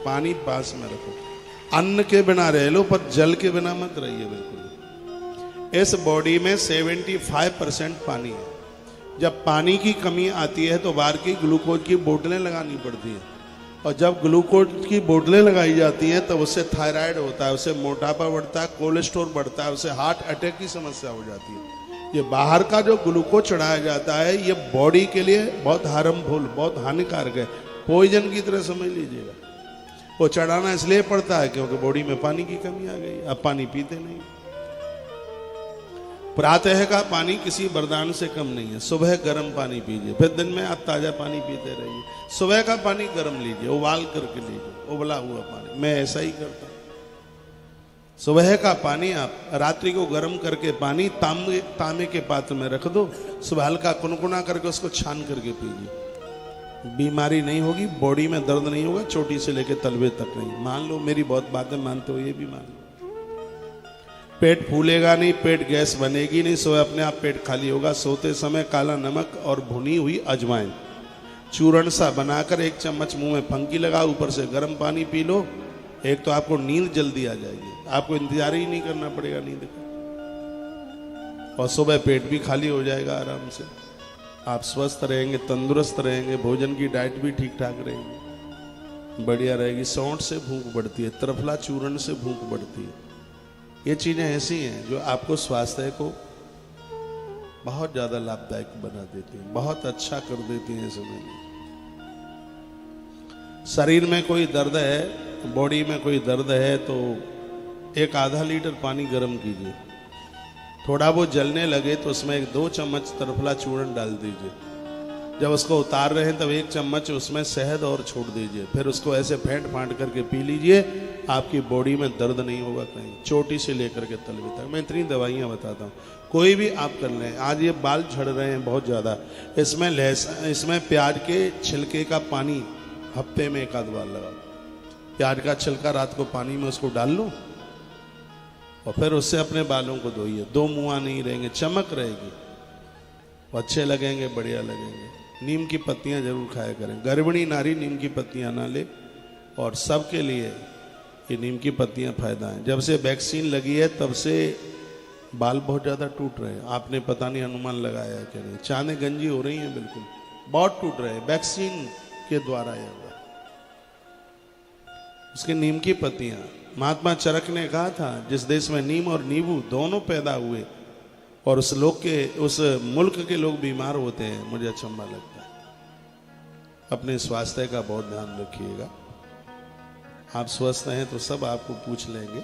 पानी पास में रखो। अन्न के बिना रह लो पर जल के बिना मत रहिए बिल्कुल। इस बॉडी में 75% पानी है। जब पानी की कमी आती है तो बाहर की ग्लूकोज की बोतलें लगानी पड़ती हैं, और जब ग्लूकोज की बोतलें लगाई जाती हैं तब उससे थायराइड होता है, उससे मोटापा बढ़ता है, कोलेस्ट्रॉल बढ़ता है, उससे हार्ट अटैक की समस्या हो जाती है। ये बाहर का जो ग्लूकोज चढ़ाया जाता है ये बॉडी के लिए बहुत हार्मफुल, बहुत हानिकारक है, पॉइजन की तरह समझ लीजिएगा। वो चढ़ाना इसलिए पड़ता है क्योंकि बॉडी में पानी की कमी आ गई, अब पानी पीते नहीं। प्रातः का पानी किसी वरदान से कम नहीं है। सुबह गर्म पानी पीजिए, फिर दिन में आप ताजा पानी पीते रहिए। सुबह का पानी गर्म लीजिए, उबाल करके लीजिए, उबला हुआ पानी। मैं ऐसा ही करता हूं। सुबह का पानी आप रात्रि को गर्म करके पानी तांबे के पात्र में रख दो, सुबह हल्का कुनकुना करके उसको छान करके पीजिए। बीमारी नहीं होगी, बॉडी में दर्द नहीं होगा, चोटी से लेकर तलवे तक नहीं। मान लो, मेरी बहुत बातें मानते हो, ये भी मान लो। पेट फूलेगा नहीं, पेट गैस बनेगी नहीं, सोए अपने आप पेट खाली होगा। सोते समय काला नमक और भुनी हुई अजवाइन चूर्ण सा बनाकर 1 चम्मच मुंह में फंकी लगा, ऊपर से गर्म पानी पी लो। एक तो आपको नींद जल्दी आ जाएगी, आपको इंतजार ही नहीं करना पड़ेगा नींद का, और सुबह पेट भी खाली हो जाएगा आराम से। आप स्वस्थ रहेंगे, तंदुरुस्त रहेंगे, भोजन की डाइट भी ठीक ठाक रहेगी, बढ़िया रहेगी। सौंठ से भूख बढ़ती है, त्रिफला चूर्ण से भूख बढ़ती है। ये चीजें ऐसी हैं जो आपको स्वास्थ्य को बहुत ज्यादा लाभदायक बना देती हैं, बहुत अच्छा कर देती हैं। समझ लीजिए, शरीर में कोई दर्द है, बॉडी में कोई दर्द है तो 1 आधा लीटर पानी गर्म कीजिए। थोड़ा वो जलने लगे तो उसमें 2 चम्मच त्रिफला चूर्ण डाल दीजिए। जब उसको उतार रहे हैं तब 1 चम्मच उसमें शहद और छोड़ दीजिए, फिर उसको ऐसे फेंट फांट करके पी लीजिए। आपकी बॉडी में दर्द नहीं होगा कहीं, चोटी से लेकर के तलवे तक। मैं इतनी दवाइयाँ बताता हूँ, कोई भी आप कर लें। आज ये बाल झड़ रहे हैं बहुत ज़्यादा, इसमें प्याज के छिलके का पानी हफ्ते में 1 आध बार लगाओ। प्याज का छिलका रात को पानी में उसको डाल लो और फिर उससे अपने बालों को धोइए। 2 मुआ नहीं रहेंगे, चमक रहेगी, अच्छे लगेंगे, बढ़िया लगेंगे। नीम की पत्तियां जरूर खाया करें। गर्भिणी नारी नीम की पत्तियां ना ले, और सबके लिए ये नीम की पत्तियां फायदा है। जब से वैक्सीन लगी है तब से बाल बहुत ज़्यादा टूट रहे हैं। आपने पता नहीं अनुमान लगाया है कि नहीं, चांदे गंजी हो रही हैं, बिल्कुल बहुत टूट रहे हैं, वैक्सीन के द्वारा यह हुआ। उसके नीम की पत्तियां, महात्मा चरक ने कहा था जिस देश में नीम और नींबू दोनों पैदा हुए और उस मुल्क के लोग बीमार होते हैं, मुझे अचंभा लगता है। अपने स्वास्थ्य का बहुत ध्यान रखिएगा। आप स्वस्थ हैं तो सब आपको पूछ लेंगे,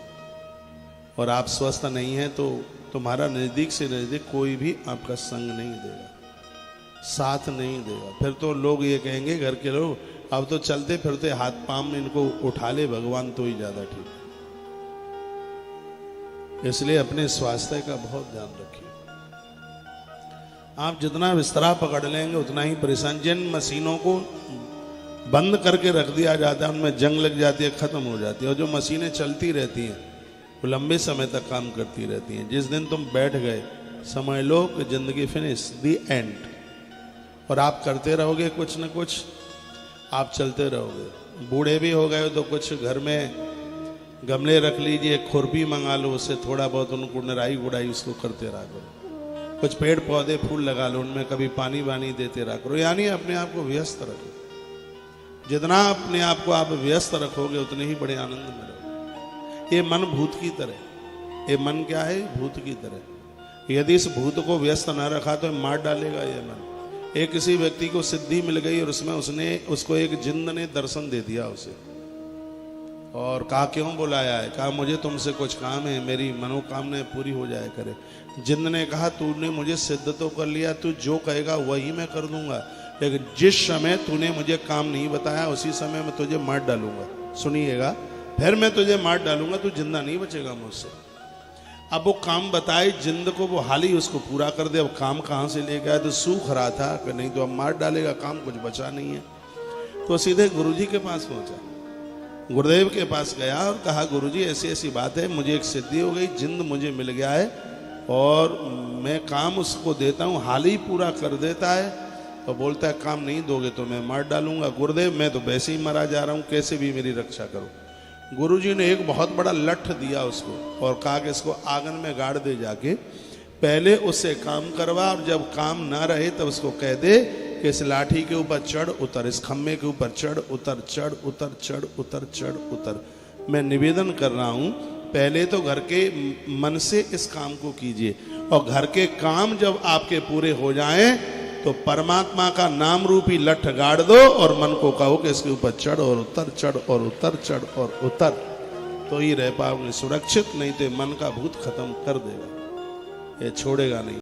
और आप स्वस्थ नहीं हैं तो तुम्हारा नजदीक से नजदीक कोई भी आपका संग नहीं देगा, साथ नहीं देगा। फिर तो लोग ये कहेंगे, घर के लोग, अब तो चलते फिरते हाथ पांव में इनको उठा ले भगवान तो ही ज्यादा ठीक है। इसलिए अपने स्वास्थ्य का बहुत ध्यान रखिए। आप जितना बिस्तरा पकड़ लेंगे उतना ही परेशान। जिन मशीनों को बंद करके रख दिया जाता है उनमें जंग लग जाती है, खत्म हो जाती है, और जो मशीनें चलती रहती हैं वो लंबे समय तक काम करती रहती हैं। जिस दिन तुम बैठ गए समझ लो कि जिंदगी फिनिश, दी एंड। और आप करते रहोगे कुछ न कुछ, आप चलते रहोगे। बूढ़े भी हो गए हो तो कुछ घर में गमले रख लीजिए, खुरपी मंगा लो, उससे थोड़ा बहुत उनको निराई गुड़ाई उसको करते रहा करो। कुछ पेड़ पौधे फूल लगा लो, उनमें कभी पानी वानी देते रहा करो। यानी अपने आप को व्यस्त रखो। जितना अपने आप को आप व्यस्त रखोगे उतने ही बड़े आनंद में रहोगे। ये मन भूत की तरह, ये मन क्या है, भूत की तरह। यदि इस भूत को व्यस्त ना रखा तो मार डालेगा ये मन। एक किसी व्यक्ति को सिद्धि मिल गई और उसमें उसको एक जिंद ने दर्शन दे दिया उसे, और कहा क्यों बुलाया है? कहा मुझे तुमसे कुछ काम है, मेरी मनोकामनाएं पूरी हो जाए करे। जिंद ने कहा तूने मुझे सिद्ध तो कर लिया, तू जो कहेगा वही मैं कर दूंगा, लेकिन जिस समय तूने मुझे काम नहीं बताया उसी समय मैं तुझे मार डालूंगा। सुनिएगा, फिर मैं तुझे मार डालूंगा, तू जिंदा नहीं बचेगा मुझसे। अब वो काम बताए जिंद को, वो हाल ही उसको पूरा कर दे। अब काम कहाँ से लेके आया? तो सूख रहा था कि नहीं तो अब मार डालेगा, काम कुछ बचा नहीं है। तो सीधे गुरुजी के पास पहुंचा, गुरुदेव के पास गया और कहा गुरुजी ऐसी ऐसी बात है, मुझे एक सिद्धि हो गई, जिंद मुझे मिल गया है और मैं काम उसको देता हूँ, हाल ही पूरा कर देता है, तो बोलता है काम नहीं दोगे तो मैं मार डालूंगा। गुरुदेव मैं तो वैसे ही मरा जा रहा हूँ, कैसे भी मेरी रक्षा करो। गुरुजी ने एक बहुत बड़ा लठ दिया उसको और कहा कि इसको आंगन में गाड़ दे जाके, पहले उससे काम करवा और जब काम ना रहे तब उसको कह दे कि इस लाठी के ऊपर चढ़ उतर, इस खम्भे के ऊपर चढ़ उतर, चढ़ उतर, चढ़ उतर, चढ़ उतर। मैं निवेदन कर रहा हूं पहले तो घर के मन से इस काम को कीजिए और घर के काम जब आपके पूरे हो जाएं तो परमात्मा का नाम रूपी लठ गाड़ दो और मन को कहो कि इसके ऊपर चढ़ और उतर, चढ़ और उतर, चढ़ और उतर, तो ही रह पाओगे सुरक्षित। नहीं तो मन का भूत खत्म कर देगा, ये छोड़ेगा नहीं।